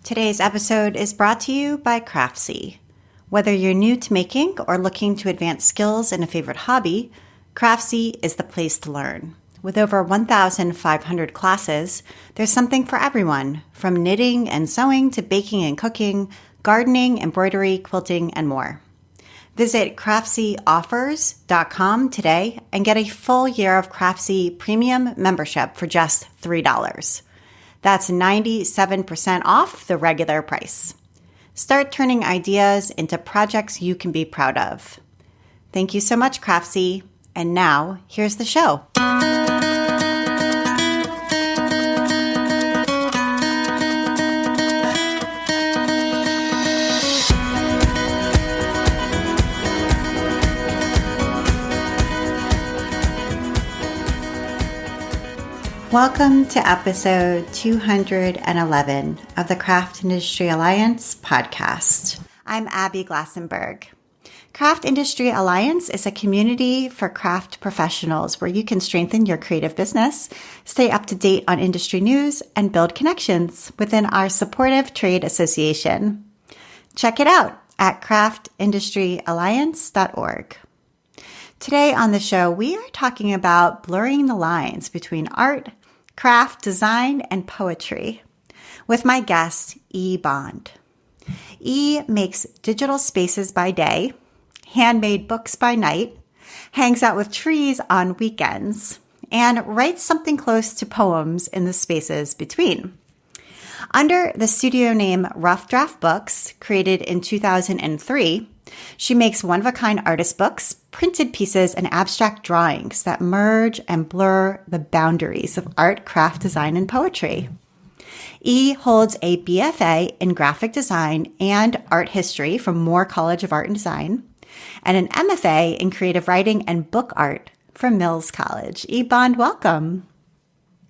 Today's episode is brought to you by Craftsy. Whether you're new to making or looking to advance skills in a favorite hobby, Craftsy is the place to learn. With over 1,500 classes, there's something for everyone, from knitting and sewing to baking and cooking, gardening, embroidery, quilting, and more. Visit craftsyoffers.com today and get a full year of Craftsy Premium membership for just $3. That's 97% off the regular price. Start turning ideas into projects you can be proud of. Thank you so much, Craftsy. And now, here's the show. Welcome to episode 211 of the Craft Industry Alliance podcast. I'm Abby Glassenberg. Craft Industry Alliance is a community for craft professionals where you can strengthen your creative business, stay up to date on industry news, and build connections within our supportive trade association. Check it out at craftindustrｙalliance.org. Today on the show, we are talking about blurring the lines between art, craft, design, and poetry with my guest, E. Bond. E makes digital spaces by day, handmade books by night, hangs out with trees on weekends, and writes something close to poems in the spaces between. Under the studio name roughdrAftbooks, created in 2003, she makes one-of-a-kind artist books, printed pieces, and abstract drawings that merge and blur the boundaries of art, craft, design, and poetry. E holds a BFA in graphic design and art history from Moore College of Art and Design, and an MFA in creative writing and book art from Mills College. E. Bond, welcome.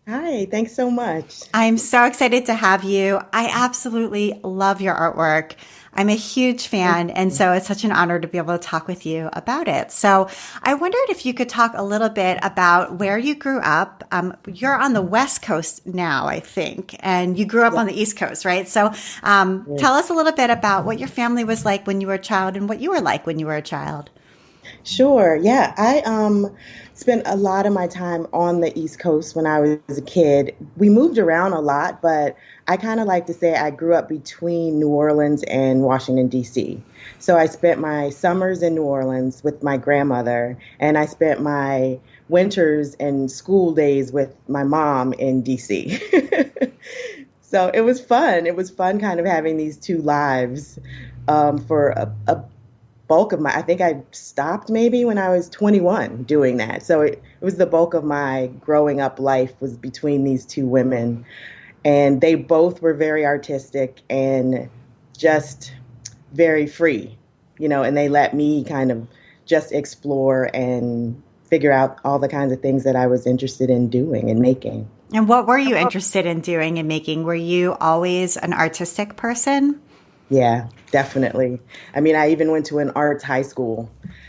Hi, thanks so much. I'm so excited to have you. I absolutely love your artwork. I'm a huge fan, and so it's such an honor to be able to talk with you about it. So I wondered if you could talk a little bit about where you grew up. You're on the West Coast now, I think, and you grew up on the East Coast, right? So tell us a little bit about what your family was like when you were a child and what you were like when you were a child. Sure. Yeah. I spent a lot of my time on the East Coast when I was a kid. We moved around a lot, but I kind of like to say I grew up between New Orleans and Washington, D.C. So I spent my summers in New Orleans with my grandmother, and I spent my winters and school days with my mom in D.C. So it was fun. It was fun kind of having these two lives for a bulk of I think I stopped maybe when I was 21 doing that. So it was the bulk of my growing up life was between these two women. And they both were very artistic and just very free, and they let me kind of just explore and figure out all the kinds of things that I was interested in doing and making. And what were you interested in doing and making? Were you always an artistic person? Yeah, definitely. I mean, I even went to an arts high school.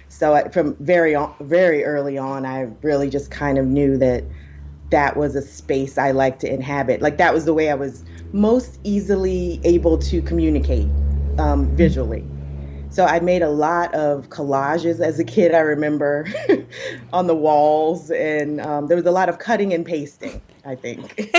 So from very early on, I really just kind of knew that was a space I liked to inhabit. Like that was the way I was most easily able to communicate visually. So I made a lot of collages as a kid, I remember, on the walls. And there was a lot of cutting and pasting, I think.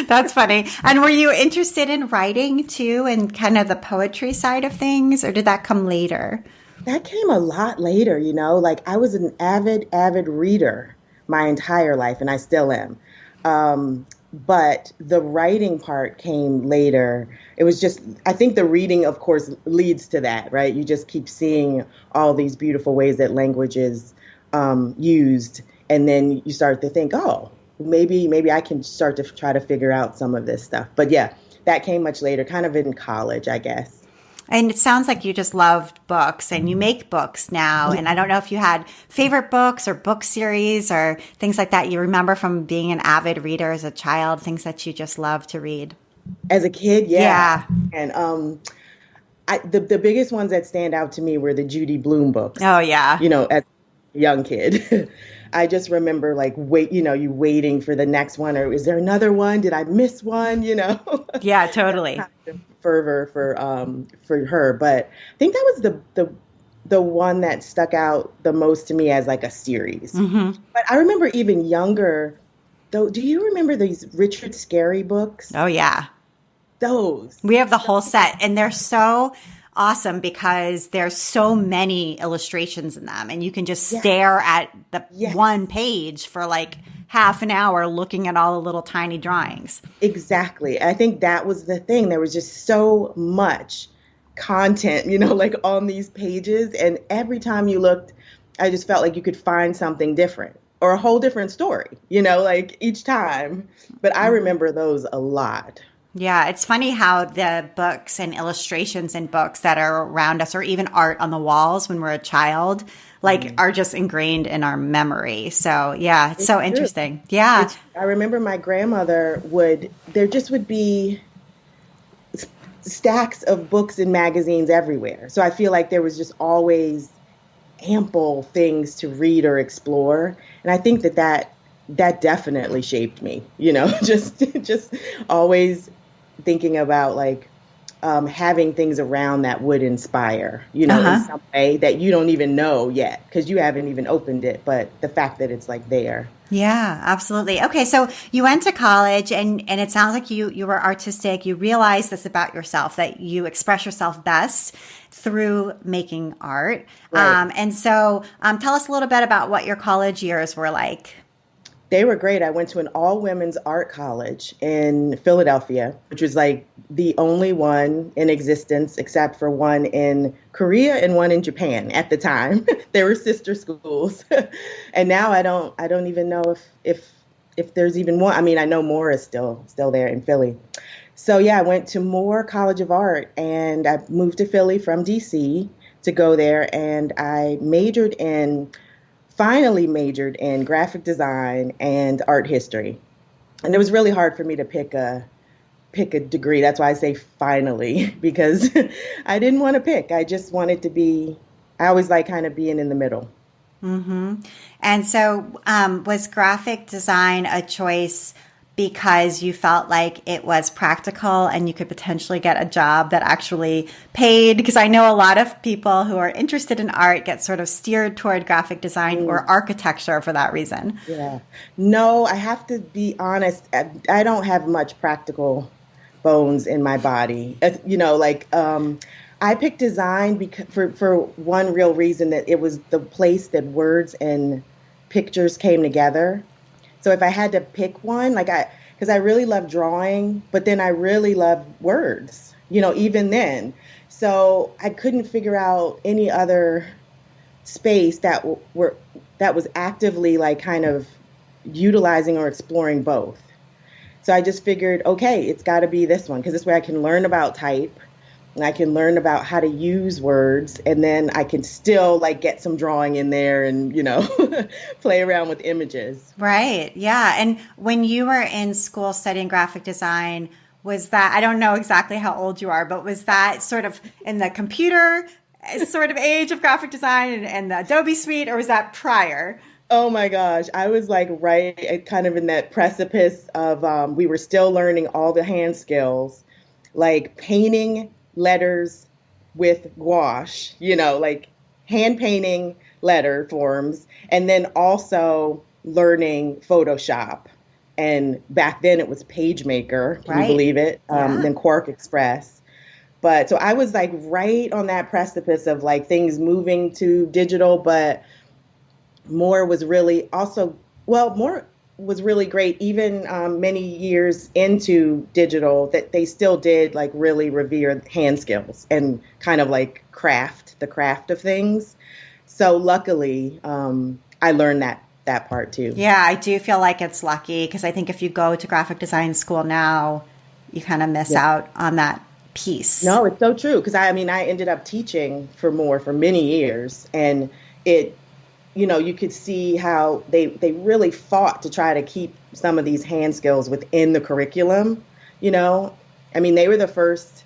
That's funny. And were you interested in writing too and kind of the poetry side of things, or did that come later? That came a lot later, like I was an avid reader my entire life, and I still am. But the writing part came later. It was just, I think the reading, of course, leads to that, right? You just keep seeing all these beautiful ways that language is used. And then you start to think, oh, maybe I can start to try to figure out some of this stuff. But yeah, that came much later, kind of in college, I guess. And it sounds like you just loved books and you make books now. And I don't know if you had favorite books or book series or things like that you remember from being an avid reader as a child, things that you just love to read. As a kid, yeah. And the biggest ones that stand out to me were the Judy Blume books. Oh, yeah. As a young kid. I just remember like you waiting for the next one, or is there another one? Did I miss one? Yeah, That totally. kind of fervor for her. But I think that was the one that stuck out the most to me as like a series. Hmm. But I remember even younger, though. Do you remember these Richard Scarry books? Oh, yeah. Those. We have the whole set, and they're so awesome because there's so many illustrations in them, and you can just Yeah. stare at the Yes. one page for like half an hour looking at all the little tiny drawings. Exactly. I think that was the thing. There was just so much content, like on these pages. And every time you looked, I just felt like you could find something different or a whole different story, like each time. But I remember those a lot. Yeah, it's funny how the books and illustrations in books that are around us, or even art on the walls when we're a child, like Mhm. are just ingrained in our memory. So, yeah, it's It's so true. interesting. Yeah. I remember my grandmother there just would be stacks of books and magazines everywhere. So I feel like there was just always ample things to read or explore. And I think that definitely shaped me, just always thinking about like having things around that would inspire, in Uh-huh. some way that you don't even know yet because you haven't even opened it. But the fact that it's like there. Yeah, absolutely. Okay, so you went to college and it sounds like you were artistic. You realized this about yourself, that you express yourself best through making art. Right. And so tell us a little bit about what your college years were like. They were great. I went to an all women's art college in Philadelphia, which was like the only one in existence except for one in Korea and one in Japan at the time. They were sister schools. And now I don't even know if there's even one. I mean, I know Moore is still there in Philly. So yeah, I went to Moore College of Art and I moved to Philly from DC to go there and I finally majored in graphic design and art history. And it was really hard for me to pick a degree. That's why I say finally, because I didn't want to pick. I just wanted to be, I always like kind of being in the middle. And so was graphic design a choice because you felt like it was practical and you could potentially get a job that actually paid? Because I know a lot of people who are interested in art get sort of steered toward graphic design or Mm, architecture for that reason. yeah. No, I have to be honest. I don't have much practical bones in my body. I picked design because for one real reason that it was the place that words and pictures came together. So if I had to pick one, because I really love drawing, but then I really love words, even then. So I couldn't figure out any other space that was actively like kind of utilizing or exploring both. So I just figured, okay, it's got to be this one because this way I can learn about type and I can learn about how to use words and then I can still like get some drawing in there and, play around with images. Right. Yeah. And when you were in school studying graphic design, was that, I don't know exactly how old you are, but was that sort of in the computer sort of age of graphic design and the Adobe suite, or was that prior? Oh my gosh, I was like kind of in that precipice of we were still learning all the hand skills, like painting letters with gouache, like hand painting letter forms, and then also learning Photoshop. And back then it was PageMaker, can you Right. believe it? Yeah. Then Quark Express. But so I was like right on that precipice of like things moving to digital, but Moore was really also, well, Moore was really great even many years into digital that they still did like really revere hand skills and kind of like the craft of things. So luckily, I learned that part too. Yeah, I do feel like it's lucky because I think if you go to graphic design school now, you kind of miss Yeah. out on that piece. No, it's so true because I mean I ended up teaching for Moore for many years and it you could see how they really fought to try to keep some of these hand skills within the curriculum. You know, I mean, they were the first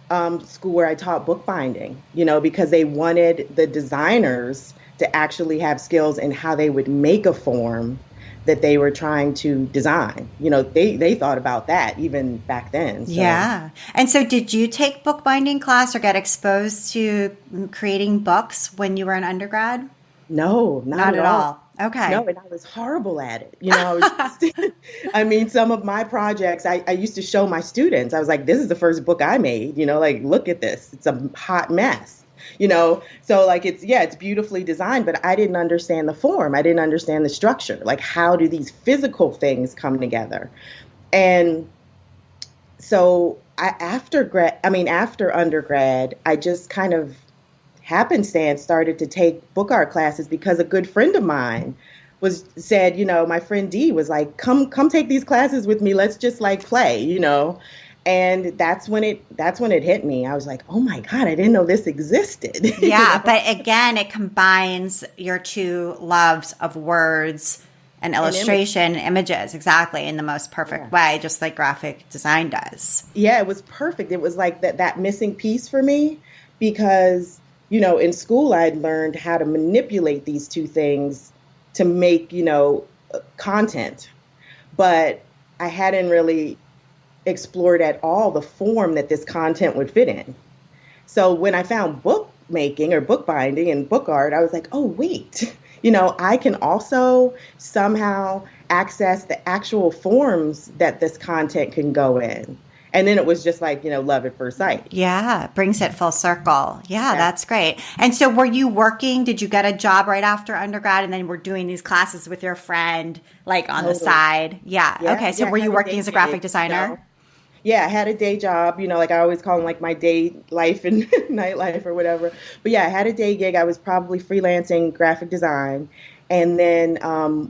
school where I taught bookbinding. Because they wanted the designers to actually have skills in how they would make a form that they were trying to design. They thought about that even back then. So. Yeah. And so did you take bookbinding class or get exposed to creating books when you were an undergrad? No, not at all. Okay. No, and I was horrible at it. I was some of my projects, I used to show my students. I was like, this is the first book I made, like, look at this. It's a hot mess, So like, it's beautifully designed, but I didn't understand the form. I didn't understand the structure. Like, how do these physical things come together? And so after undergrad, I just kind of happenstance started to take book art classes because a good friend of mine said, my friend Dee was like, come take these classes with me. Let's just like play, And that's when it hit me. I was like, oh my God, I didn't know this existed. Yeah. But again, it combines your two loves of words and illustration, images, exactly, in the most perfect way, just like graphic design does. Yeah, it was perfect. It was like that missing piece for me because in school, I'd learned how to manipulate these two things to make, content. But I hadn't really explored at all the form that this content would fit in. So when I found bookmaking or bookbinding and book art, I was like, oh, wait, I can also somehow access the actual forms that this content can go in. And then it was just like, love at first sight. Yeah, brings it full circle. Yeah, that's great. And so were you working? Did you get a job right after undergrad and then were doing these classes with your friend, like on the side? Yeah. Okay. So were you working as a graphic designer? Yeah, I had a day job, like I always call them like my day life and nightlife or whatever. But yeah, I had a day gig. I was probably freelancing graphic design. And then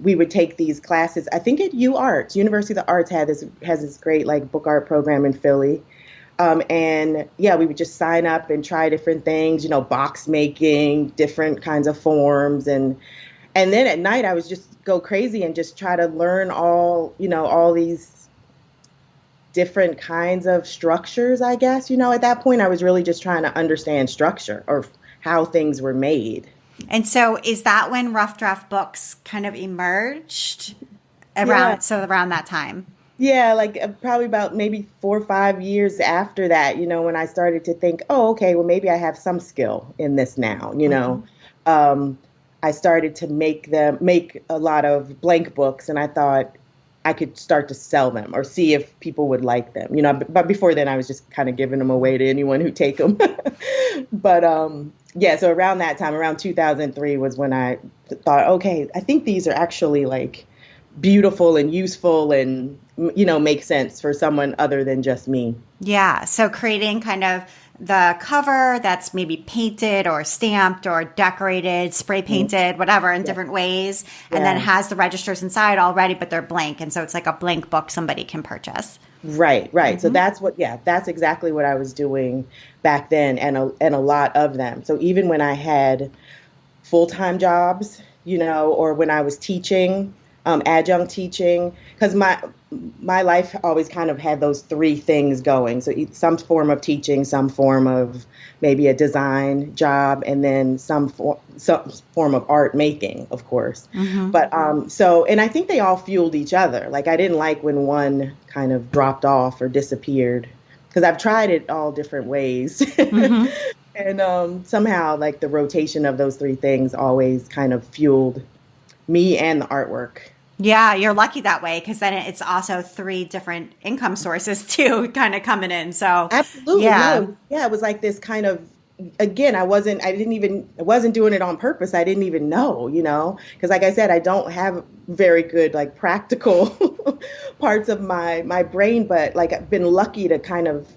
we would take these classes. I think at UArts, University of the Arts has this great like book art program in Philly. And yeah, we would just sign up and try different things, box making, different kinds of forms. And then at night I was just go crazy and just try to learn all these different kinds of structures, I guess. At that point I was really just trying to understand structure or how things were made. And so is that when Rough Draft Books kind of emerged around that time? Yeah, like probably about maybe 4 or 5 years after that, when I started to think, oh, okay, well, maybe I have some skill in this now, I started to make a lot of blank books, and I thought I could start to sell them or see if people would like them, but before then I was just kind of giving them away to anyone who'd take them. But, yeah, so around that time, around 2003 was when I thought, okay, I think these are actually like beautiful and useful and, make sense for someone other than just me. Yeah. So creating kind of the cover that's maybe painted or stamped or decorated, spray painted, whatever, in different ways. And then has the registers inside already, but they're blank. And so it's like a blank book somebody can purchase. Right. So that's exactly what I was doing back then, and a lot of them. So even when I had full-time jobs, or when I was teaching, adjunct teaching, because my life always kind of had those three things going. So some form of teaching, some form of maybe a design job, and then some form of art making, of course. Mm-hmm. But and I think they all fueled each other. Like I didn't like when one kind of dropped off or disappeared, because I've tried it all different ways. Mm-hmm. And somehow like the rotation of those three things always kind of fueled me and the artwork. Yeah, you're lucky that way, because then it's also three different income sources too, kind of coming in. So absolutely, it was like this kind of, again, I wasn't doing it on purpose. I didn't even know, because like I said, I don't have very good like practical parts of my brain, but like I've been lucky to kind of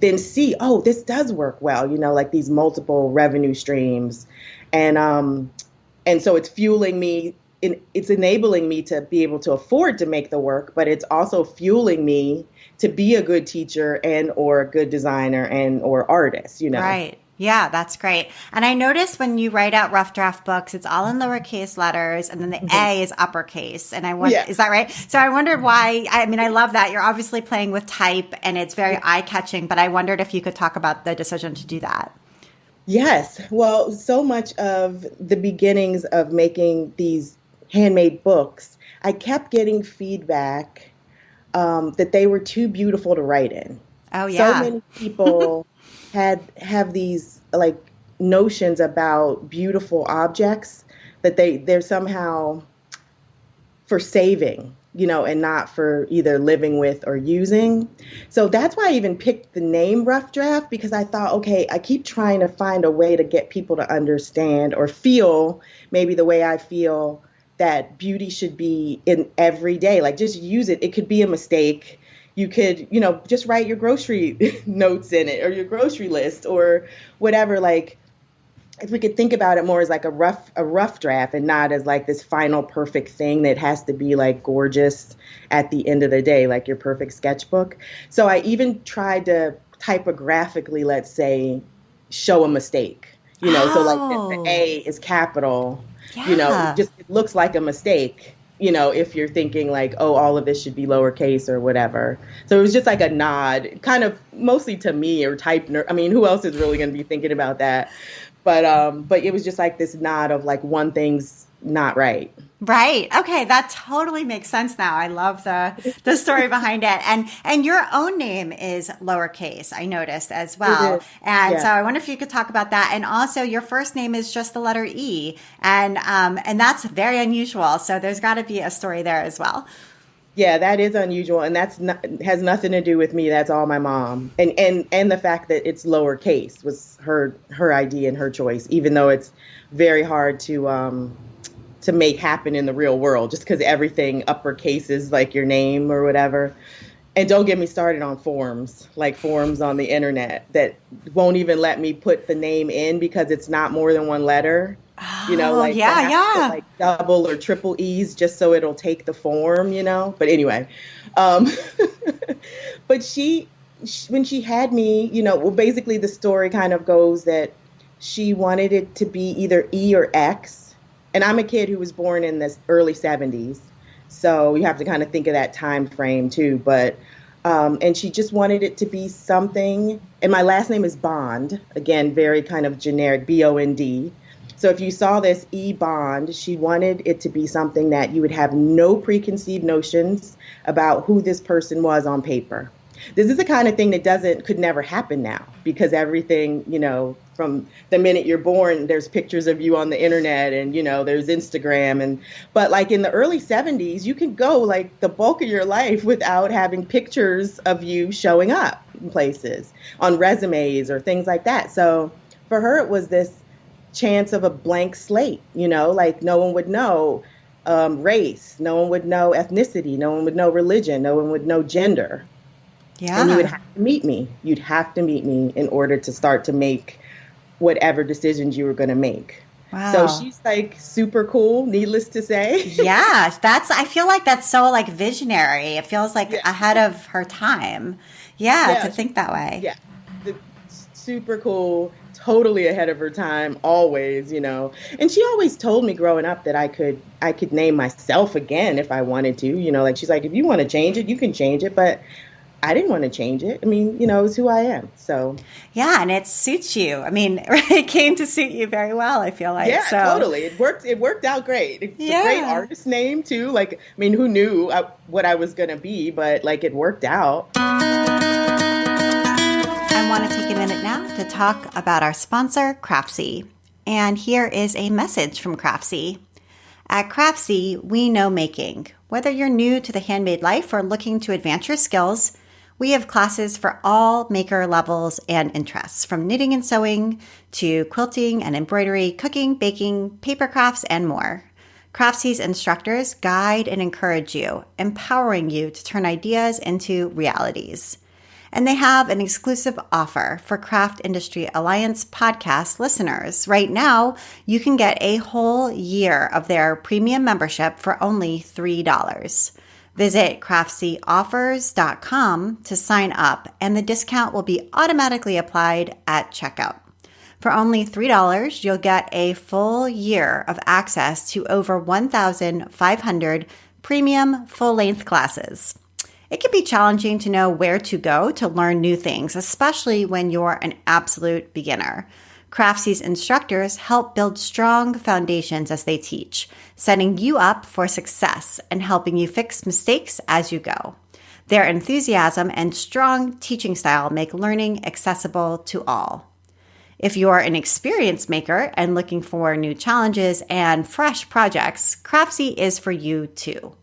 then see, oh, this does work well, like these multiple revenue streams, and so it's fueling me. It's enabling me to be able to afford to make the work, but it's also fueling me to be a good teacher and or a good designer and or artist, Right. Yeah, that's great. And I noticed when you write out Rough Draft Books, it's all in lowercase letters, and then the A is uppercase. And I wonder, is that right? So I wondered why. I mean, I love that. You're obviously playing with type, and it's very eye-catching, but I wondered if you could talk about the decision to do that. Yes. Well, so much of the beginnings of making these handmade books, I kept getting feedback that they were too beautiful to write in. Oh, So yeah. many people have these like notions about beautiful objects that they're somehow for saving, and not for either living with or using. So that's why I even picked the name Rough Draft, because I thought, okay, I keep trying to find a way to get people to understand or feel maybe the way I feel that beauty should be in every day. Like just use it. It could be a mistake. You could, just write your grocery notes in it or your grocery list or whatever. Like if we could think about it more as like a rough draft and not as like this final perfect thing that has to be like gorgeous at the end of the day, like your perfect sketchbook. So I even tried to typographically, let's say, show a mistake. So like the Oh, A is capital, yeah. just it looks like a mistake. If you're thinking like, oh, all of this should be lowercase or whatever. So it was just like a nod, kind of mostly to me or type nerd. I mean, who else is really going to be thinking about that? But it was just like this nod of like one thing's not right. Right. Okay, that totally makes sense now. I love the story behind it. And your own name is lowercase, I noticed as It well. is. And Yeah. so I wonder if you could talk about that. And also your first name is just the letter E. And that's very unusual. So there's got to be a story there as well. Yeah, that is unusual, and that's not, has nothing to do with me. That's all my mom, and the fact that it's lowercase was her idea and her choice. Even though it's very hard to make happen in the real world, just because everything uppercase is like your name or whatever. And don't get me started on forms, like forms on the internet that won't even let me put the name in because it's not more than one letter. Oh, Like to yeah, have to put yeah. like double or triple E's just so it'll take the form. But anyway, um, but when she had me, well, basically the story kind of goes that she wanted it to be either E or X. And I'm a kid who was born in the early 70s. So you have to kind of think of that time frame too. And she just wanted it to be something. And my last name is Bond. Again, very kind of generic, Bond. So if you saw this E Bond, she wanted it to be something that you would have no preconceived notions about who this person was on paper. This is the kind of thing that could never happen now because everything, from the minute you're born, there's pictures of you on the internet and, there's Instagram. But like in the early 70s, you could go like the bulk of your life without having pictures of you showing up in places on resumes or things like that. So for her, it was this chance of a blank slate, like no one would know race, no one would know ethnicity, no one would know religion, no one would know gender. And you would Yeah. have to meet me. You'd have to meet me in order to start to make whatever decisions you were going to make. So Wow. she's like super cool, needless to say. Yeah, I feel like that's so like visionary. It feels like Yeah. ahead of her time. Yeah, to Yeah. think that way. Yeah. The, super cool, totally ahead of her time, always. And she always told me growing up that I could name myself again if I wanted to. Like she's like, if you want to change it, you can change it. But I didn't want to change it. I mean, it's who I am. So Yeah, and it suits you. I mean, it came to suit you very well, I feel like. yeah, So, totally. It worked out great. It's a great yeah. artist name too. Like, I mean, who knew what I was going to be, but like it worked out. I want to take a minute now to talk about our sponsor, Craftsy. And here is a message from Craftsy. At Craftsy, we know making. Whether you're new to the handmade life or looking to advance your skills, we have classes for all maker levels and interests, from knitting and sewing to quilting and embroidery, cooking, baking, paper crafts, and more. Craftsy's instructors guide and encourage you, empowering you to turn ideas into realities. And they have an exclusive offer for Craft Industry Alliance podcast listeners. Right now, you can get a whole year of their premium membership for only $3. Visit craftsyoffers.com to sign up, and the discount will be automatically applied at checkout. For only $3, you'll get a full year of access to over 1,500 premium full-length classes. It can be challenging to know where to go to learn new things, especially when you're an absolute beginner. Craftsy instructors help build strong foundations as they teach, setting you up for success and helping you fix mistakes as you go. Their enthusiasm and strong teaching style make learning accessible to all. If you're an experienced maker and looking for new challenges and fresh projects, Craftsy is for you too.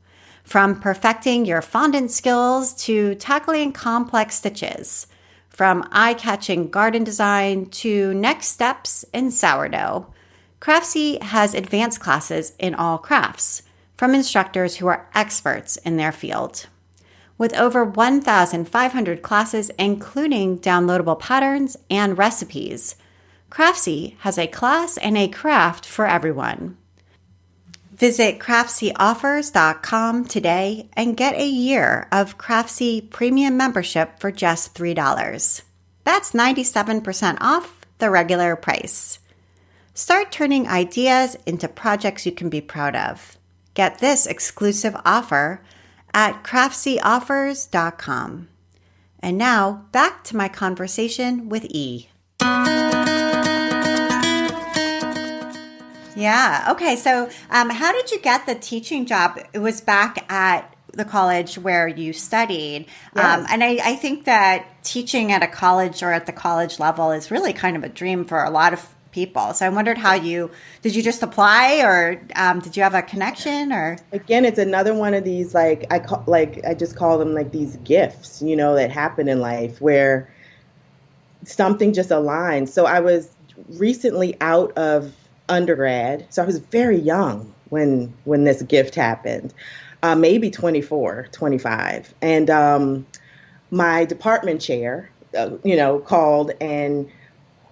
From perfecting your fondant skills to tackling complex stitches, from eye-catching garden design to next steps in sourdough, Craftsy has advanced classes in all crafts from instructors who are experts in their field. With over 1,500 classes, including downloadable patterns and recipes, Craftsy has a class and a craft for everyone. Visit CraftsyOffers.com today and get a year of Craftsy Premium membership for just $3. That's 97% off the regular price. Start turning ideas into projects you can be proud of. Get this exclusive offer at CraftsyOffers.com. And now, back to my conversation with E. Yeah. Okay. So how did you get the teaching job? It was back at the college where you studied. Yes. And I think that teaching at a college or at the college level is really kind of a dream for a lot of people. So I wondered did you just apply or did you have a connection or? Again, it's another one of these, I just call them like these gifts, that happen in life where something just aligns. So I was recently out of undergrad. So I was very young when this gift happened, maybe 24, 25. And my department chair, called and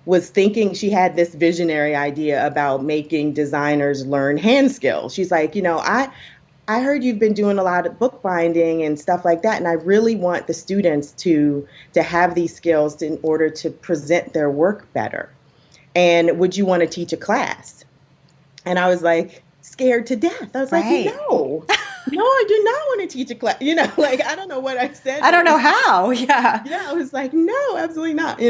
was thinking she had this visionary idea about making designers learn hand skills. She's like, I heard you've been doing a lot of bookbinding and stuff like that. And I really want the students to have these skills in order to present their work better. And would you want to teach a class? And I was like, scared to death. I was like, no, I do not want to teach a class. I don't know what I said. I don't know how. Yeah. Yeah. I was like, no, absolutely not.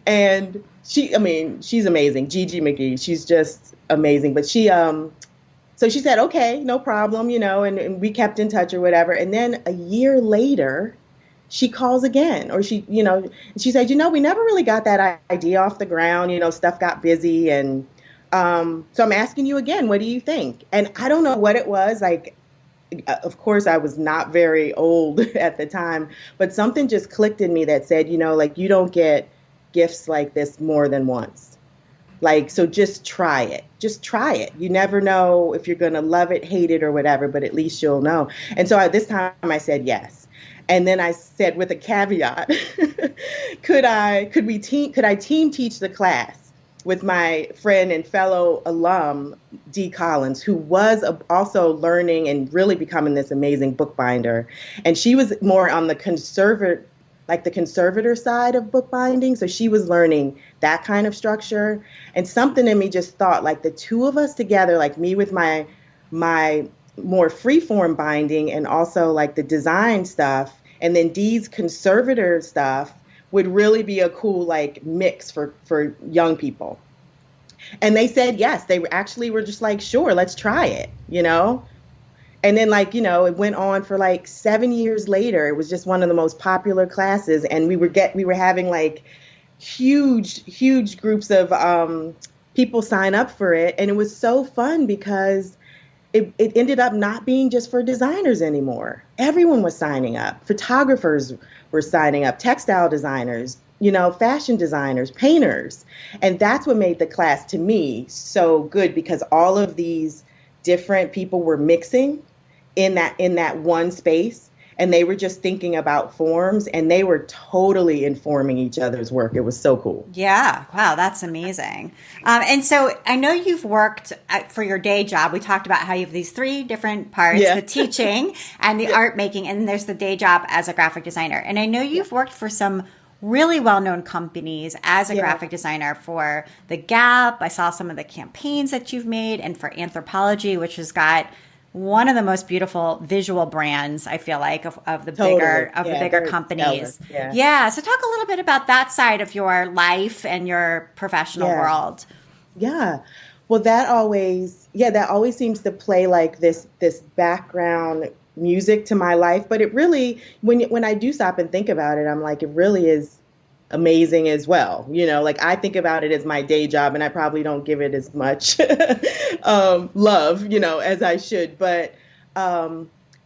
And she's amazing. Gigi McGee. She's just amazing. But so she said, okay, no problem, and we kept in touch or whatever. And then a year later, she calls again, or she said, we never really got that idea off the ground. Stuff got busy. And so I'm asking you again, what do you think? And I don't know what it was. Of course, I was not very old at the time, but something just clicked in me that said, you don't get gifts like this more than once. So just try it. Just try it. You never know if you're going to love it, hate it, or whatever, but at least you'll know. And so this time I said yes. And then I said with a caveat, could I team teach the class with my friend and fellow alum, Dee Collins, who was also learning and really becoming this amazing bookbinder. And she was more on the conservator side of bookbinding. So she was learning that kind of structure. And something in me just thought, the two of us together, me with my more freeform binding and also the design stuff, and then Dee's conservator stuff would really be a cool mix for young people. And they said yes. They were just sure, let's try it, And then it went on for 7 years later. It was just one of the most popular classes, and we were having huge groups of people sign up for it, and it was so fun because it ended up not being just for designers anymore. Everyone was signing up. Photographers were signing up, textile designers, fashion designers, painters. And that's what made the class, to me, so good, because all of these different people were mixing in that one space. And they were just thinking about forms, and they were totally informing each other's work. It was so cool. Yeah. Wow. That's amazing. And so I know you've worked for your day job. We talked about how you have these three different parts, the teaching and the art making, and there's the day job as a graphic designer. And I know you've worked for some really well-known companies as a graphic designer for The Gap. I saw some of the campaigns that you've made, and for Anthropology, which has got one of the most beautiful visual brands, I feel like, of the bigger companies. Yeah. Yeah. So talk a little bit about that side of your life and your professional world. Yeah. Well, that always seems to play like this background music to my life. But it really, when I do stop and think about it, I'm like, it really is amazing as well. Like I think about it as my day job, and I probably don't give it as much love, as I should. But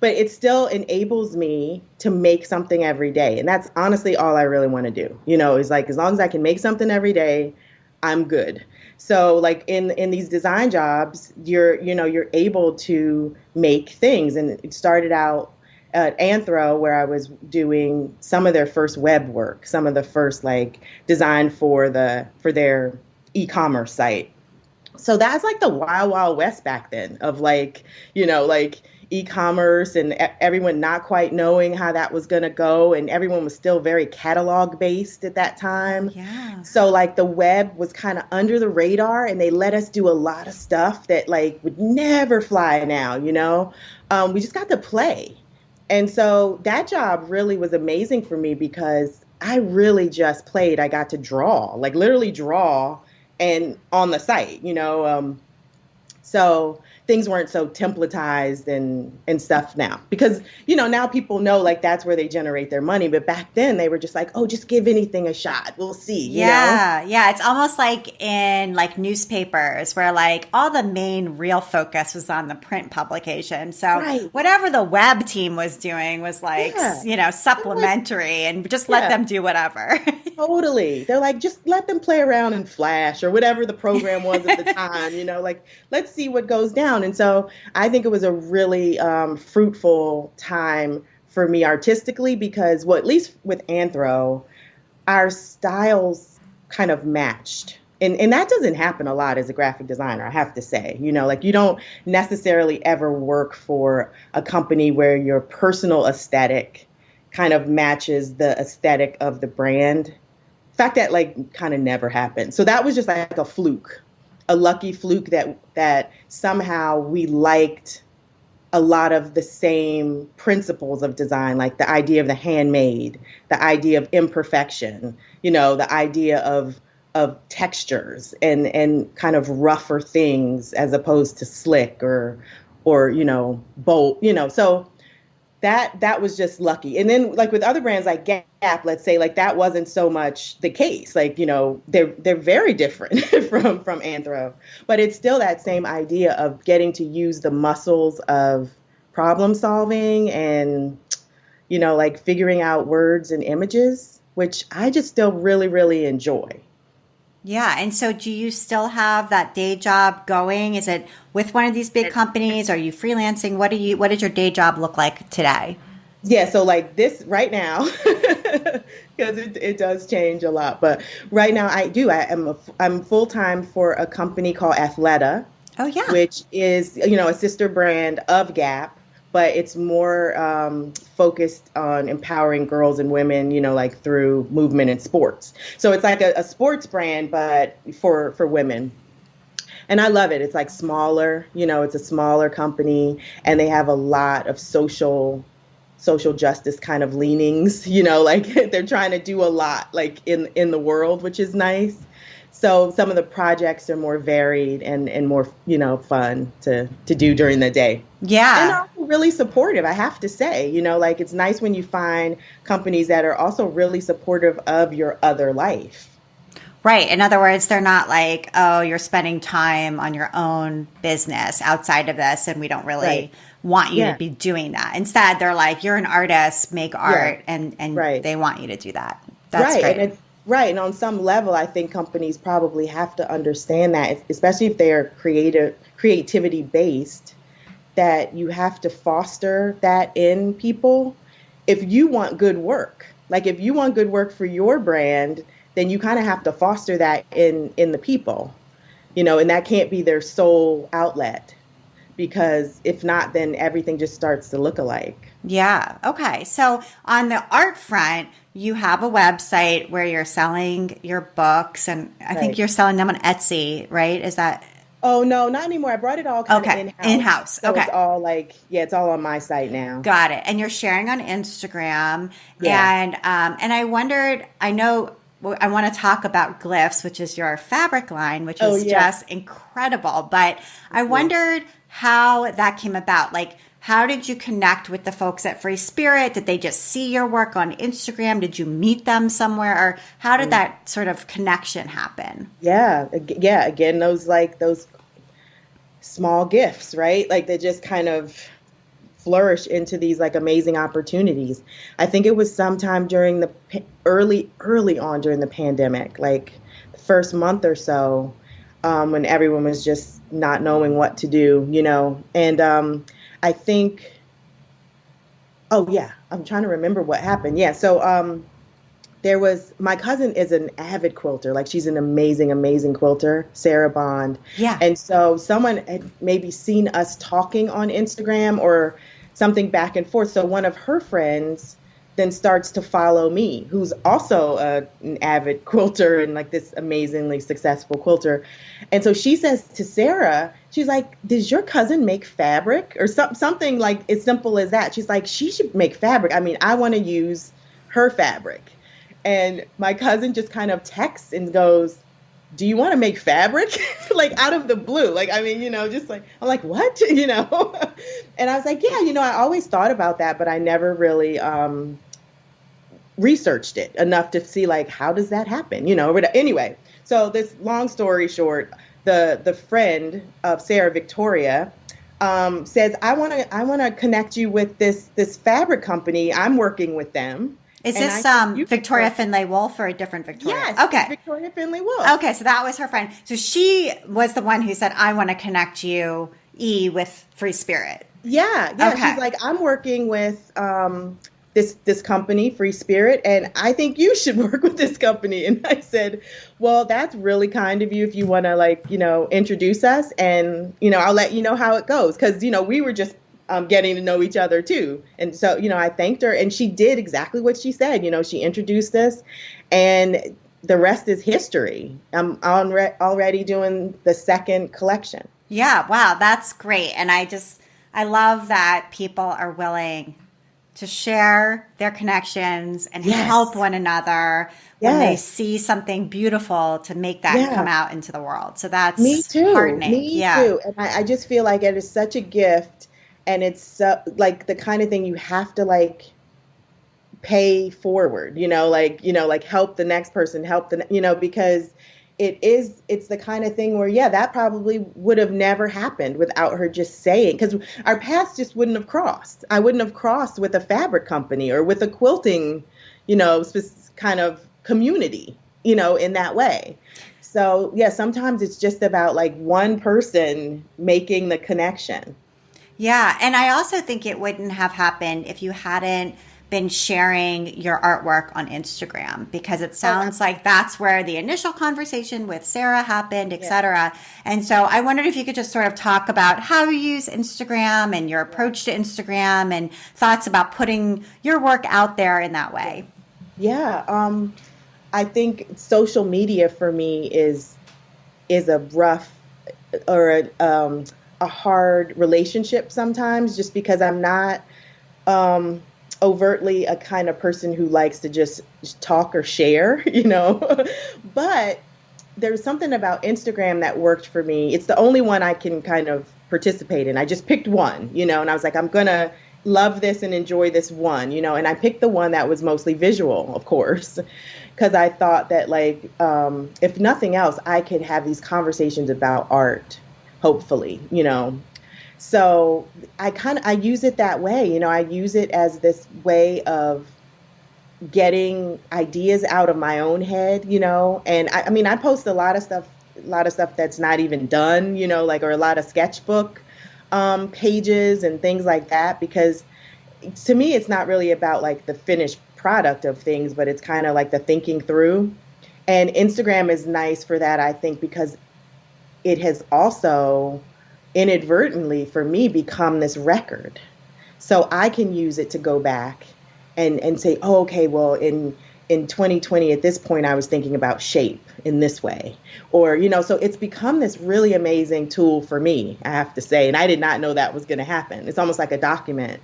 it still enables me to make something every day, and that's honestly all I really want to do. Is like as long as I can make something every day, I'm good. So like in these design jobs, you're able to make things. And it started out at Anthro, where I was doing some of their first web work, some of the first like design for their e-commerce site. So that's like the wild, wild west back then of like, like e-commerce and everyone not quite knowing how that was going to go. And everyone was still very catalog based at that time. Yeah. So like the web was kind of under the radar, and they let us do a lot of stuff that like would never fly now, we just got to play. And so that job really was amazing for me because I really just played. I got to draw, like literally draw and on the site, so things weren't so templatized and stuff now because, now people know like that's where they generate their money. But back then they were just like, oh, just give anything a shot. We'll see. Yeah. Yeah. It's almost like in like newspapers where like all the main real focus was on the print publication. So whatever the web team was doing was like, supplementary and just let them do whatever. Totally. They're like, just let them play around in Flash or whatever the program was at the time, like, let's see what goes down. And so I think it was a really fruitful time for me artistically because, well, at least with Anthro, our styles kind of matched. And that doesn't happen a lot as a graphic designer, I have to say. Like you don't necessarily ever work for a company where your personal aesthetic kind of matches the aesthetic of the brand. In fact, that like kind of never happened. So that was just like a fluke. A lucky fluke that somehow we liked a lot of the same principles of design, like the idea of the handmade, the idea of imperfection, the idea of textures and kind of rougher things as opposed to slick or bold, So that was just lucky. And then like with other brands like Gap, let's say, like that wasn't so much the case. Like, they're very different from Anthro, but it's still that same idea of getting to use the muscles of problem solving and, like figuring out words and images, which I just still really, really enjoy. Yeah. And so do you still have that day job going? Is it with one of these big companies? Are you freelancing? What does your day job look like today? Yeah. So like this right now, because it does change a lot. But right now I'm full-time for a company called Athleta. Oh, yeah. Which is, a sister brand of Gap. But it's more focused on empowering girls and women, like through movement and sports. So it's like a sports brand, but for women. And I love it. It's like smaller, it's a smaller company, and they have a lot of social justice kind of leanings, like they're trying to do a lot like in the world, which is nice. So some of the projects are more varied and more, fun to do during the day. Yeah. And also really supportive, I have to say. Like it's nice when you find companies that are also really supportive of your other life. Right. In other words, they're not like, oh, you're spending time on your own business outside of this, and we don't really want you to be doing that. Instead, they're like, you're an artist, make art, and they want you to do that. That's great. Right. And on some level, I think companies probably have to understand that, especially if they're creativity based, that you have to foster that in people. If you want good work, like if you want good work for your brand, then you kind of have to foster that in the people, and that can't be their sole outlet, because if not, then everything just starts to look alike. Yeah. Okay. So on the art front, you have a website where you're selling your books, and I think you're selling them on Etsy, right? Is that Oh no, not anymore. I brought it all kind of Okay, in-house. in-house. So Okay. it's all like, yeah, it's all on my site now. Got it. And you're sharing on Instagram. Yeah. And I wondered, I know I want to talk about Glyphs, which is your fabric line, which Oh is yeah. just incredible. But I Yeah. wondered how that came about. Like, how did you connect with the folks at Free Spirit? Did they just see your work on Instagram? Did you meet them somewhere? Or how did that sort of connection happen? Yeah. Yeah. Again, those small gifts, right? Like they just kind of flourish into these like amazing opportunities. I think it was sometime during the early on during the pandemic, like the first month or so, when everyone was just not knowing what to do, And I think, oh yeah, I'm trying to remember what happened. Yeah, so there was my cousin is an avid quilter, like she's an amazing quilter, Sarah Bond. Yeah. And so someone had maybe seen us talking on Instagram or something back and forth. So one of her friends then starts to follow me, who's also an avid quilter and like this amazingly successful quilter. And so she says to Sarah, she's like, does your cousin make fabric or something like as simple as that? She's like, she should make fabric. I mean, I want to use her fabric. And my cousin just kind of texts and goes, do you want to make fabric? Like out of the blue. Like, I mean, just like, I'm like, what? And I was like, yeah, I always thought about that, but I never really researched it enough to see like, how does that happen? But anyway, so this long story short, the friend of Sarah, Victoria, says, I want to connect you with this fabric company. I'm working with them. Is And this you Victoria Finlay Wolf or a different Victoria? Yes, Okay. Victoria Finlay Wolf. Okay, so that was her friend. So she was the one who said, I want to connect you, with Free Spirit. Yeah. Okay. She's like, I'm working with this company, Free Spirit, and I think you should work with this company. And I said, well, that's really kind of you if you want to introduce us, and I'll let you know how it goes, because we were just getting to know each other too. And so, I thanked her, and she did exactly what she said. She introduced us, and the rest is history. I'm already doing the second collection. Yeah, wow, that's great. And I love that people are willing to share their connections and help one another when they see something beautiful to make that come out into the world. So that's me too. heartening. Me too. And I just feel like it is such a gift. And it's like the kind of thing you have to like pay forward, like help the next person, because it's the kind of thing where, that probably would have never happened without her just saying, because our paths just wouldn't have crossed. I wouldn't have crossed with a fabric company or with a quilting, kind of community, in that way. So yeah, sometimes it's just about like one person making the connection. Yeah. And I also think it wouldn't have happened if you hadn't been sharing your artwork on Instagram, because it sounds like that's where the initial conversation with Sarah happened, et cetera. And so I wondered if you could just sort of talk about how you use Instagram and your approach to Instagram and thoughts about putting your work out there in that way. Yeah. I think social media for me is a rough or a hard relationship sometimes, just because I'm not overtly a kind of person who likes to just talk or share, but there's something about Instagram that worked for me. It's the only one I can kind of participate in. I just picked one, and I was like, I'm going to love this and enjoy this one, and I picked the one that was mostly visual, of course, because I thought that like, if nothing else, I could have these conversations about art, hopefully, So I use it that way. I use it as this way of getting ideas out of my own head, and I mean, I post a lot of stuff that's not even done, or a lot of sketchbook pages and things like that, because to me, it's not really about like the finished product of things, but it's kind of like the thinking through. And Instagram is nice for that, I think, because it has also inadvertently for me become this record. So I can use it to go back and say, oh, okay, well, in in 2020, at this point, I was thinking about shape in this way. Or, so it's become this really amazing tool for me, I have to say. And I did not know that was going to happen. It's almost like a document,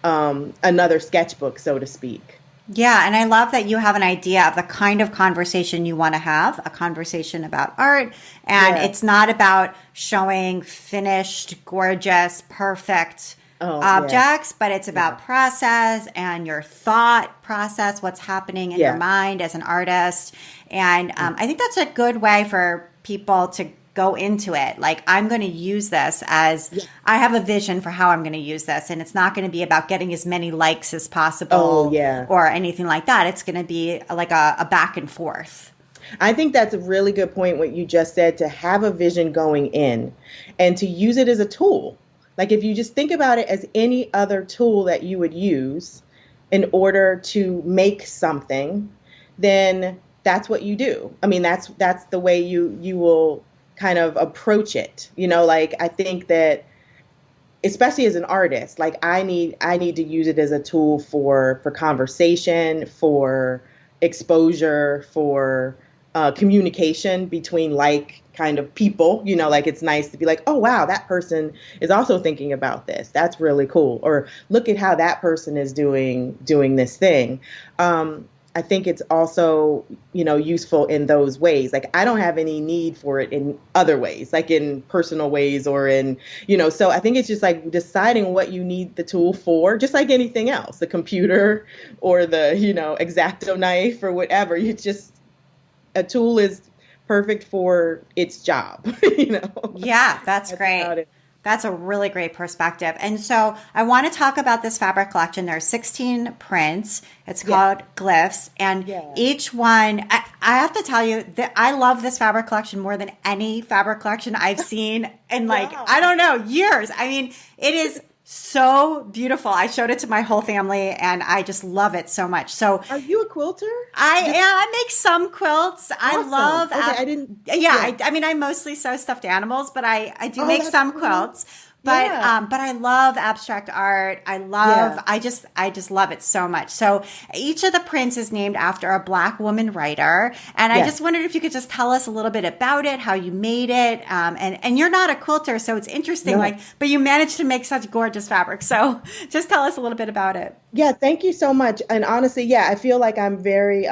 another sketchbook, so to speak. Yeah, and I love that you have an idea of the kind of conversation you want to have, a conversation about art. And it's not about showing finished, gorgeous, perfect objects, but it's about process and your thought process, what's happening in your mind as an artist. And I think that's a good way for people to go into it. Like, I'm going to use this as I have a vision for how I'm going to use this. And it's not going to be about getting as many likes as possible or anything like that. It's going to be like a back and forth. I think that's a really good point, what you just said, to have a vision going in and to use it as a tool. Like, if you just think about it as any other tool that you would use in order to make something, then that's what you do. I mean, that's the way you will kind of approach it. Like, I think that especially as an artist, like I need to use it as a tool for conversation, for exposure, for communication between like kind of people, like it's nice to be like, oh, wow, that person is also thinking about this. That's really cool. Or look at how that person is doing this thing. I think it's also, useful in those ways. Like, I don't have any need for it in other ways, like in personal ways or in, so I think it's just like deciding what you need the tool for, just like anything else, the computer or the, X-Acto knife or whatever. A tool is perfect for its job, Yeah, that's great. That's a really great perspective. And so I want to talk about this fabric collection. There are 16 prints. It's called Glyphs. And each one, I have to tell you that I love this fabric collection more than any fabric collection I've seen in I don't know, years. I mean, it is so beautiful. I showed it to my whole family and I just love it so much. So, are you a quilter? I make some quilts. Awesome. I love, I didn't. I mean, I mostly sew stuffed animals, but I do make some quilts. But I love abstract art. I just love it so much. So each of the prints is named after a Black woman writer. And I just wondered if you could just tell us a little bit about it, how you made it. And you're not a quilter, so it's interesting. No. But you managed to make such gorgeous fabric. So just tell us a little bit about it. Yeah, thank you so much. And honestly, I feel like I'm very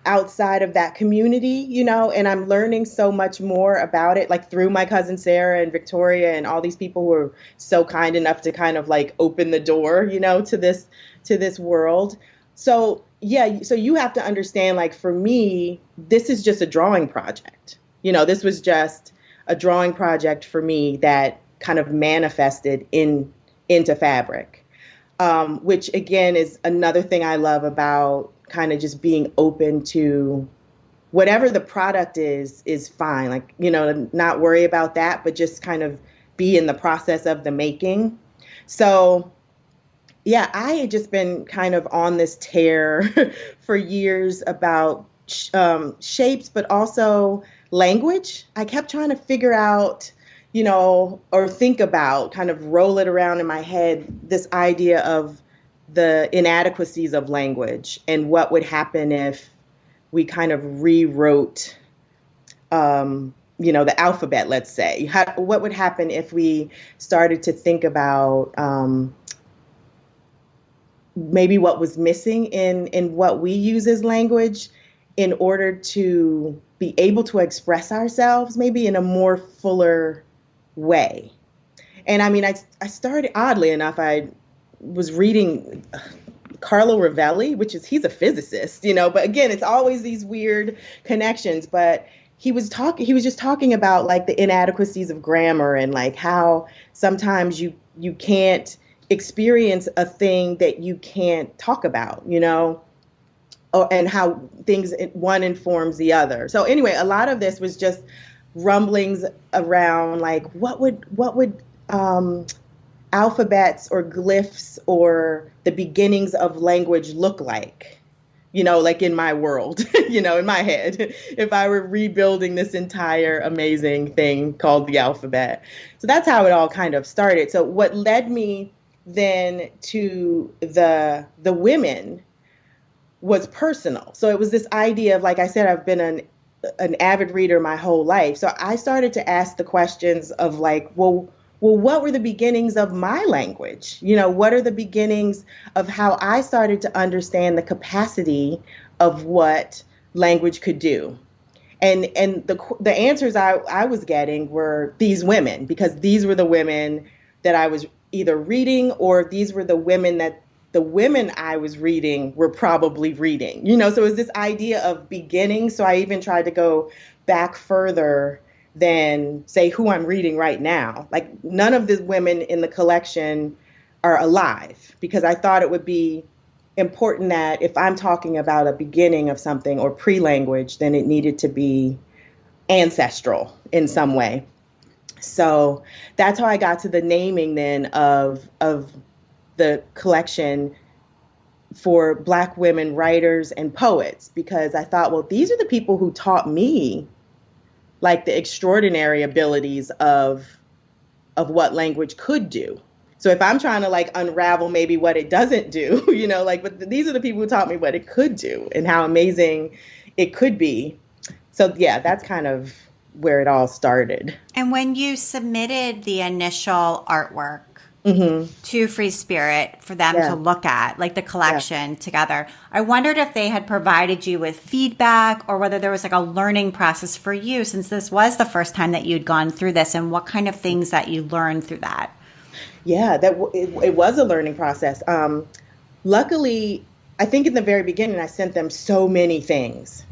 outside of that community, and I'm learning so much more about it, like through my cousin Sarah and Victoria and all these people who are so kind enough to kind of like open the door, to this world. So so you have to understand, like, for me, this is just a drawing project. This was just a drawing project for me that kind of manifested into fabric. Which again is another thing I love about kind of just being open to whatever the product is fine. Like, not worry about that, but just kind of be in the process of the making. So I had just been kind of on this tear for years about shapes, but also language. I kept trying to figure out, or think about, kind of roll it around in my head, this idea of the inadequacies of language and what would happen if we kind of rewrote, the alphabet, let's say. What would happen if we started to think about maybe what was missing in what we use as language in order to be able to express ourselves maybe in a more fuller way. And I mean, I started, oddly enough, I was reading Carlo Rovelli, he's a physicist, but again, it's always these weird connections. But he was just talking about like the inadequacies of grammar and like how sometimes you can't experience a thing that you can't talk about, and how things, one informs the other. So anyway, a lot of this was just rumblings around like what would alphabets or glyphs or the beginnings of language look like, like in my world, in my head, if I were rebuilding this entire amazing thing called the alphabet. So that's how it all kind of started. So what led me then to the women was personal. So it was this idea of, like I said, I've been an avid reader my whole life. So I started to ask the questions of like, well, what were the beginnings of my language? What are the beginnings of how I started to understand the capacity of what language could do? And the answers I was getting were these women, because these were the women that I was either reading, or these were the women that the women I was reading were probably reading. So it was this idea of beginning. So I even tried to go back further than, say, who I'm reading right now. Like, none of the women in the collection are alive, because I thought it would be important that if I'm talking about a beginning of something or pre-language, then it needed to be ancestral in some way. So that's how I got to the naming then of the collection for Black women writers and poets, because I thought, well, these are the people who taught me like the extraordinary abilities of what language could do. So if I'm trying to like unravel maybe what it doesn't do, but these are the people who taught me what it could do and how amazing it could be. So yeah, that's kind of where it all started. And when you submitted the initial artwork to Free Spirit for them to look at, like the collection together, I wondered if they had provided you with feedback, or whether there was like a learning process for you, since this was the first time that you'd gone through this, and what kind of things that you learned through that. Yeah, it was a learning process. Luckily, I think in the very beginning, I sent them so many things.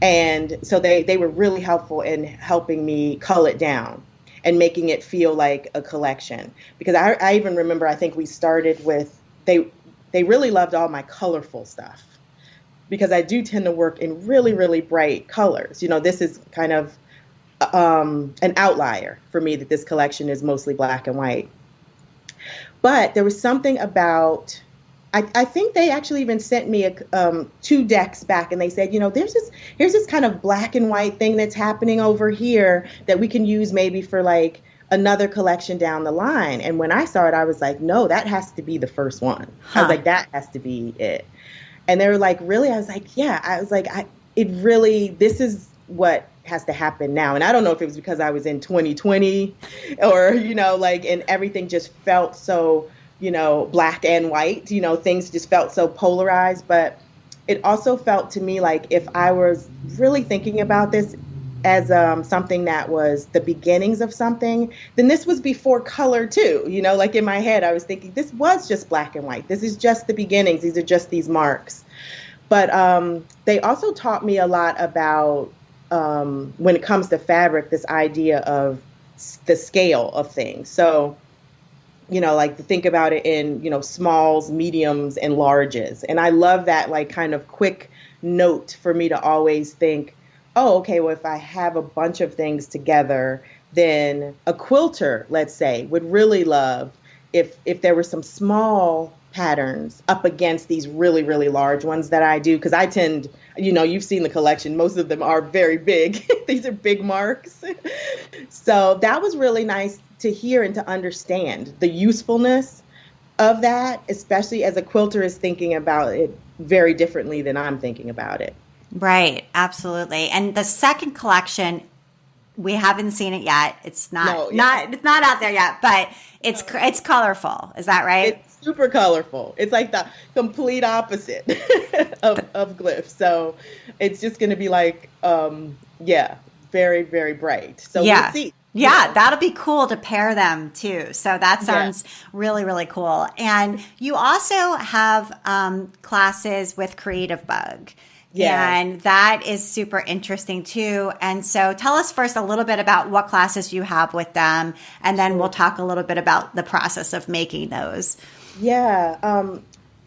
And so they were really helpful in helping me cull it down and making it feel like a collection. Because I even remember, I think we started with, they really loved all my colorful stuff, because I do tend to work in really, really bright colors. This is kind of an outlier for me, that this collection is mostly black and white. But there was something about, I think they actually even sent me 2 decks back, and they said, here's this kind of black and white thing that's happening over here that we can use maybe for like another collection down the line. And when I saw it, I was like, no, that has to be the first one. I was like, that has to be it. And they were like, really? I was like, yeah. I was like, this is what has to happen now. And I don't know if it was because I was in 2020 or, and everything just felt so, black and white, things just felt so polarized. But it also felt to me like if I was really thinking about this as something that was the beginnings of something, then this was before color too. Like in my head, I was thinking this was just black and white. This is just the beginnings. These are just these marks. But they also taught me a lot about, when it comes to fabric, this idea of the scale of things. So, like to think about it in, smalls, mediums, and larges. And I love that like kind of quick note for me to always think, oh, okay, well, if I have a bunch of things together, then a quilter, let's say, would really love if there were some small patterns up against these really, really large ones that I do. Because I tend, you've seen the collection, most of them are very big. These are big marks. So that was really nice to hear and to understand the usefulness of that, especially as a quilter is thinking about it very differently than I'm thinking about it. Right. Absolutely. And the second collection, we haven't seen it yet. It's not out there yet, but it's colorful. Is that right? It's super colorful. It's like the complete opposite of glyphs. So it's just going to be like, very, very bright. So we'll see. Yeah, that'll be cool to pair them too. So that sounds really, really cool. And you also have classes with Creative Bug. Yeah. And that is super interesting too. And so tell us first a little bit about what classes you have with them, and then we'll talk a little bit about the process of making those. Yeah.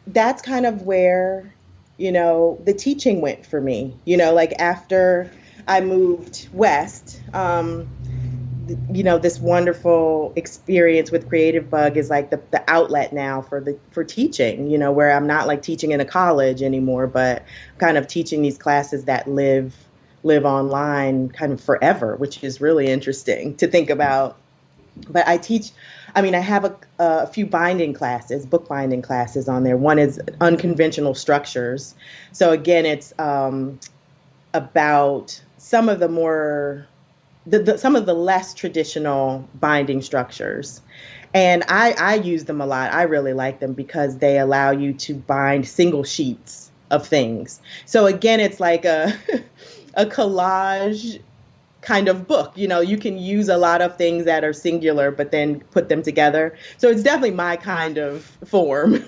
That's kind of where, the teaching went for me, like after I moved west, this wonderful experience with Creative Bug is like the outlet now for teaching, where I'm not like teaching in a college anymore, but kind of teaching these classes that live online kind of forever, which is really interesting to think about. But I have a few binding classes, bookbinding classes on there. One is unconventional structures. So again, it's about some of the more, some of the less traditional binding structures. And I use them a lot. I really like them because they allow you to bind single sheets of things. So again, it's like a, a collage kind of book. You can use a lot of things that are singular, but then put them together. So it's definitely my kind of form.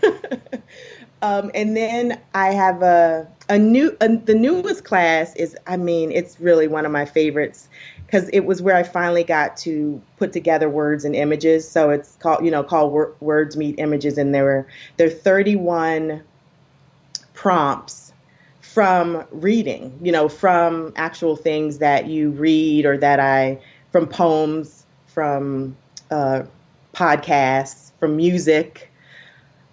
And then I have the newest class is, it's really one of my favorites because it was where I finally got to put together words and images. So it's called Words Meet Images. And there are 31 prompts from reading, from actual things that you read or from poems, from podcasts, from music,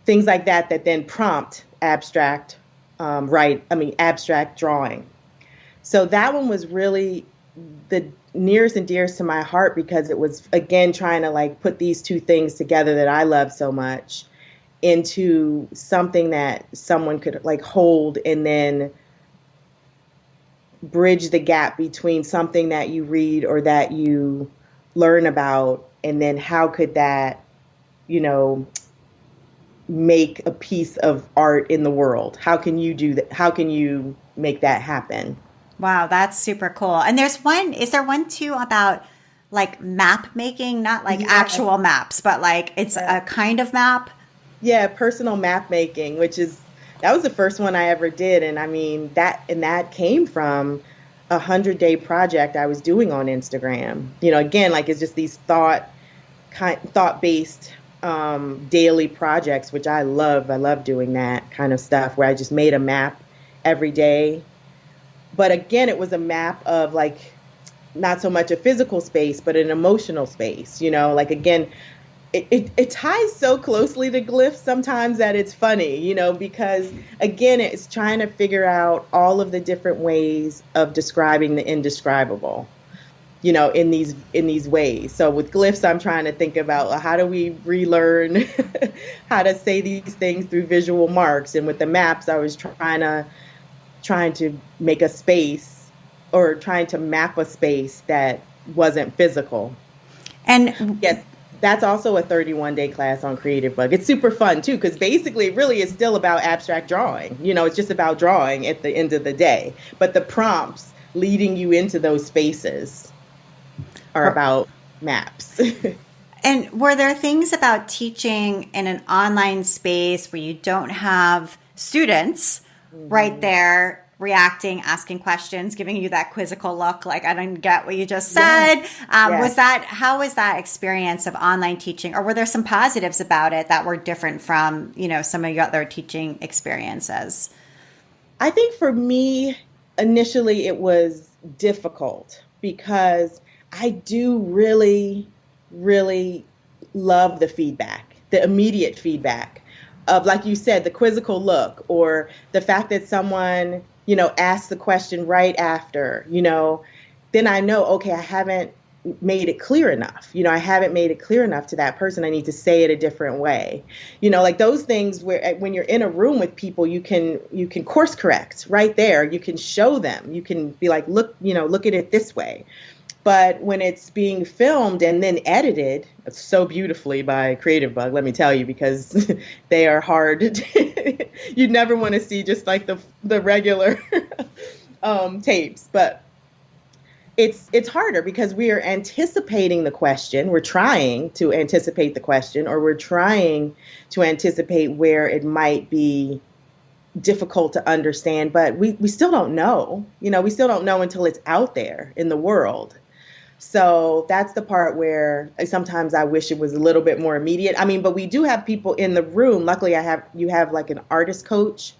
things like that then prompt abstract abstract drawing. So that one was really the nearest and dearest to my heart because it was, again, trying to like put these two things together that I love so much into something that someone could like hold and then bridge the gap between something that you read or that you learn about, and then how could that, make a piece of art in the world? How can you do that? How can you make that happen? Wow, that's super cool. And is there one too about like map making, not like actual maps, but like it's a kind of map? Yeah, personal map making, that was the first one I ever did. And that came from a 100-day project I was doing on Instagram. Again, like it's just these thought-based daily projects, which I love. I love doing that kind of stuff where I just made a map every day. But again, it was a map of like not so much a physical space, but an emotional space. Like again, it ties so closely to glyphs sometimes that it's funny, because again, it's trying to figure out all of the different ways of describing the indescribable, in these ways. So with glyphs, I'm trying to think about how do we relearn how to say these things through visual marks. And with the maps, I was trying to make a space or trying to map a space that wasn't physical. And yes, that's also a 31-day class on Creative Bug. It's super fun too, because basically really it's still about abstract drawing. It's just about drawing at the end of the day. But the prompts leading you into those spaces are about maps. And were there things about teaching in an online space where you don't have students right there reacting, asking questions, giving you that quizzical look like I didn't get what you just said? How was that experience of online teaching, or were there some positives about it that were different from, some of your other teaching experiences? I think for me, initially it was difficult because I do really, really love the feedback, the immediate feedback of, like you said, the quizzical look, or the fact that someone, asks the question right after, then I know, okay, I haven't made it clear enough. I haven't made it clear enough to that person. I need to say it a different way. Like those things where when you're in a room with people, you can course correct right there. You can show them. You can be like, look at it this way. But when it's being filmed and then edited so beautifully by Creative Bug, let me tell you, because they are hard. You'd never want to see just like the regular tapes. But it's harder because we are anticipating the question. We're trying to anticipate the question, or we're trying to anticipate where it might be difficult to understand. But we still don't know. We still don't know until it's out there in the world. So that's the part where sometimes I wish it was a little bit more immediate. But we do have people in the room. Luckily, you have like an artist coach,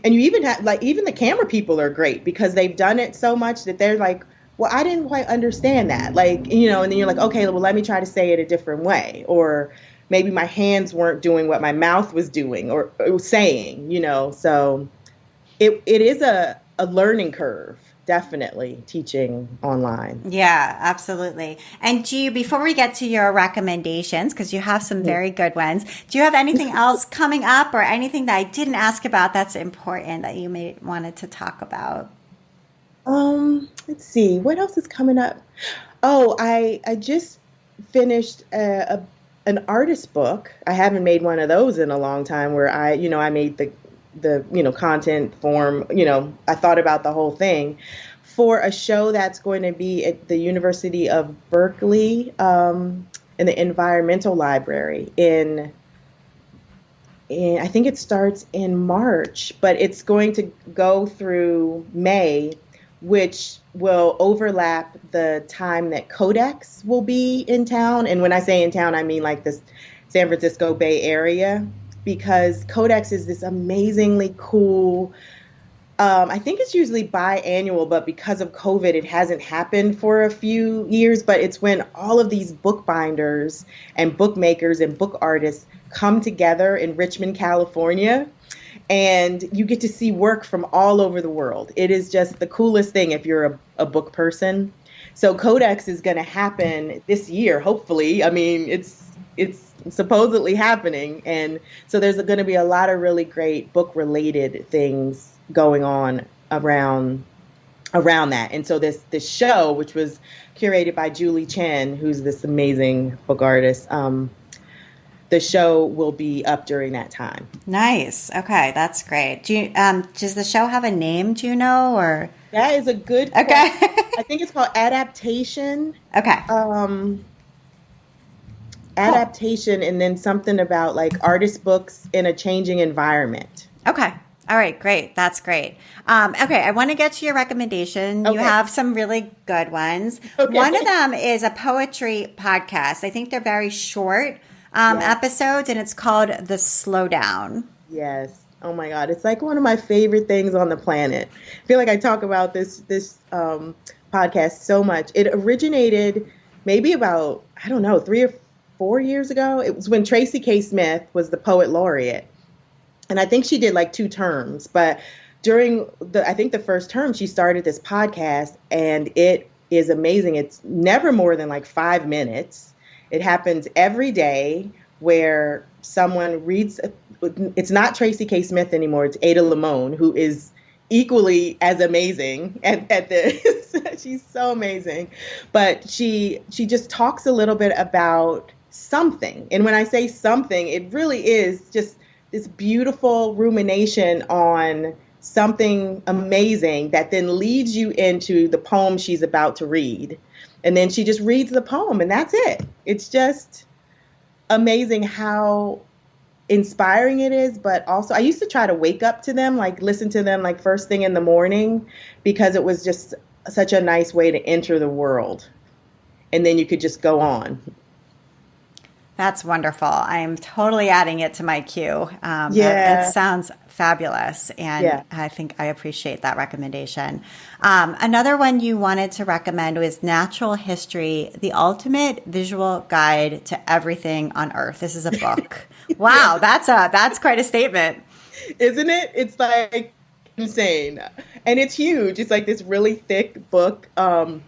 and you even have even the camera people are great because they've done it so much that they're like, well, I didn't quite understand that. And then you're like, okay, well, let me try to say it a different way. Or maybe my hands weren't doing what my mouth was doing or saying, So it is a learning curve, definitely teaching online. Yeah, absolutely. And before we get to your recommendations, because you have some very good ones, do you have anything else coming up or anything that I didn't ask about that's important that you may wanted to talk about? Let's see, what else is coming up? Oh, I just finished an artist book. I haven't made one of those in a long time where I made the content form, I thought about the whole thing for a show that's going to be at the University of Berkeley, in the Environmental Library I think it starts in March, but it's going to go through May, which will overlap the time that Codex will be in town. And when I say in town, I mean like the San Francisco Bay Area, because Codex is this amazingly cool, I think it's usually biannual, but because of COVID, it hasn't happened for a few years. But it's when all of these bookbinders and bookmakers and book artists come together in Richmond, California, and you get to see work from all over the world. It is just the coolest thing if you're a book person. So Codex is going to happen this year, hopefully. I mean, it's supposedly happening. And so there's going to be a lot of really great book-related things going on around that. And so this show, which was curated by Julie Chen, who's this amazing book artist, the show will be up during that time. Nice. Okay, that's great. Does the show have a name, do you know, or? That is a good question. Okay. I think it's called Adaptation. Okay. Adaptation, and then something about like artist books in a changing environment. Okay. All right, great. That's great. Okay, I want to get to your recommendation. Okay. You have some really good ones. Okay. One of them is a poetry podcast. I think they're very short episodes, and it's called The Slowdown. Yes. Oh my God. It's like one of my favorite things on the planet. I feel like I talk about this podcast so much. It originated maybe about, 3 or 4 years ago. It was when Tracy K. Smith was the poet laureate. And I think she did like 2 terms, but during the first term, she started this podcast, and it is amazing. It's never more than like 5 minutes. It happens every day where someone reads. It's not Tracy K. Smith anymore. It's Ada Limon, who is equally as amazing at this. She's so amazing. But she just talks a little bit about something. And when I say something, it really is just this beautiful rumination on something amazing that then leads you into the poem she's about to read. And then she just reads the poem, and that's it. It's just amazing how inspiring it is. But also, I used to try to wake up to them, like listen to them like first thing in the morning, because it was just such a nice way to enter the world. And then you could just go on. That's wonderful. I'm totally adding it to my queue. It sounds fabulous. And I think I appreciate that recommendation. Another one you wanted to recommend was Natural History, the Ultimate Visual Guide to Everything on Earth. This is a book. Wow, that's quite a statement. Isn't it? It's like insane. And it's huge. It's like this really thick book. And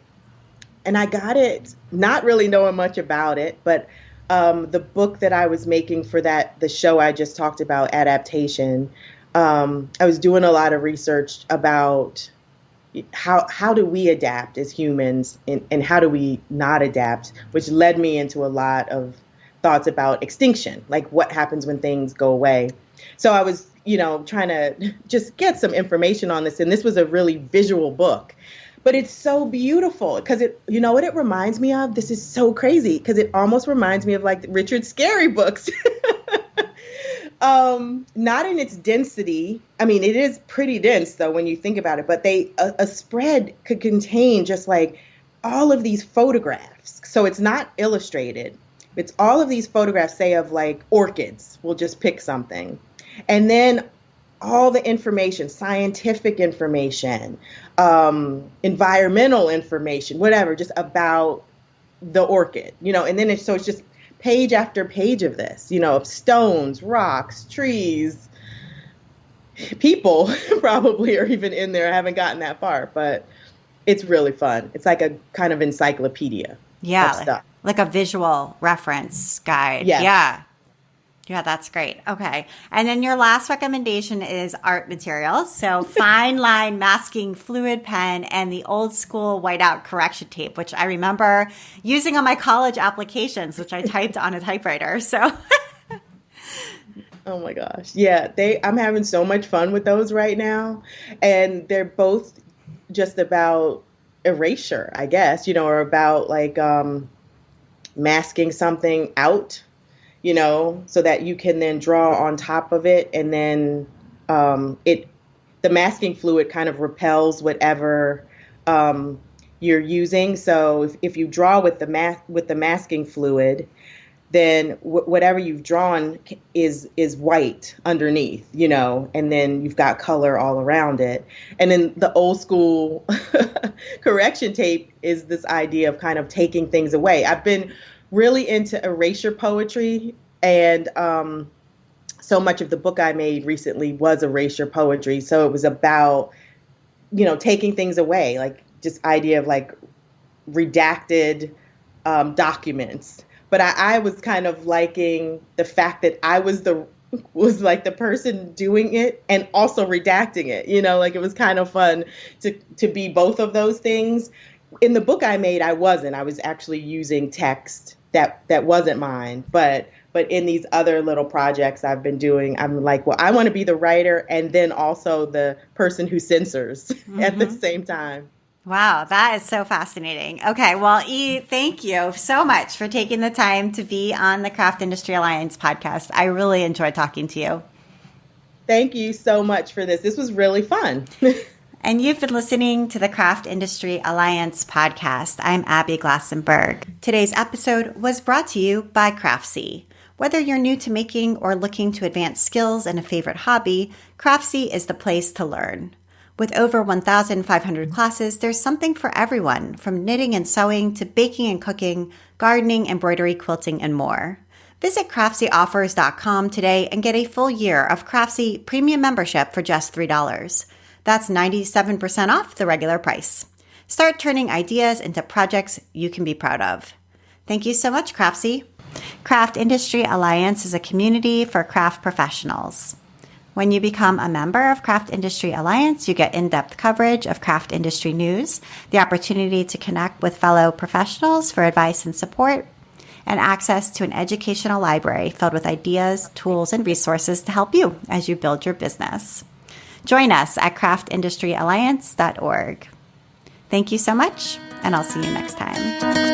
I got it not really knowing much about it, but the book that I was making for the show I just talked about, Adaptation, I was doing a lot of research about how do we adapt as humans, and how do we not adapt, which led me into a lot of thoughts about extinction, like what happens when things go away. So I was, trying to just get some information on this, and this was a really visual book. But it's so beautiful because what it reminds me of? This is so crazy because it almost reminds me of like Richard Scarry books. Not in its density. I mean, it is pretty dense though when you think about it, but a spread could contain just like all of these photographs. So it's not illustrated. It's all of these photographs, say of like orchids. We'll just pick something. And then all the information, scientific information, environmental information, whatever, just about the orchid, and then it's just page after page of this, of stones, rocks, trees, people probably are even in there. I haven't gotten that far, but It's really fun. It's like a kind of encyclopedia of Yeah, stuff. like a visual reference guide. Yes. Yeah. Yeah, that's great. Okay. And then your last recommendation is art materials. So fine line masking fluid pen and the old school whiteout correction tape, which I remember using on my college applications, which I typed on a typewriter. So Oh my gosh. Yeah, I'm having so much fun with those right now. And they're both just about erasure, I guess, or about like masking something out, so that you can then draw on top of it, and then the masking fluid kind of repels whatever you're using. So if you draw with the masking fluid, then whatever you've drawn is white underneath, and then you've got color all around it. And then the old school correction tape is this idea of kind of taking things away. I've been really into erasure poetry, and so much of the book I made recently was erasure poetry. So it was about, taking things away, like just idea of like redacted documents. But I was kind of liking the fact that I was like the person doing it and also redacting it. Like it was kind of fun to be both of those things. In the book I made, I wasn't. I was actually using text that wasn't mine. But in these other little projects I've been doing, I'm like, well, I want to be the writer and then also the person who censors at the same time. wow, that is so fascinating. Okay, well, E, thank you so much for taking the time to be on the Craft Industry Alliance podcast. I really enjoyed talking to you. Thank you so much for this. This was really fun. And you've been listening to the Craft Industry Alliance podcast. I'm Abby Glassenberg. Today's episode was brought to you by Craftsy. Whether you're new to making or looking to advance skills in a favorite hobby, Craftsy is the place to learn. With over 1,500 classes, there's something for everyone, from knitting and sewing to baking and cooking, gardening, embroidery, quilting, and more. Visit CraftsyOffers.com today and get a full year of Craftsy premium membership for just $3. That's 97% off the regular price. Start turning ideas into projects you can be proud of. Thank you so much, Craftsy. Craft Industry Alliance is a community for craft professionals. When you become a member of Craft Industry Alliance, you get in-depth coverage of craft industry news, the opportunity to connect with fellow professionals for advice and support, and access to an educational library filled with ideas, tools, and resources to help you as you build your business. Join us at craftindustryalliance.org. Thank you so much, and I'll see you next time.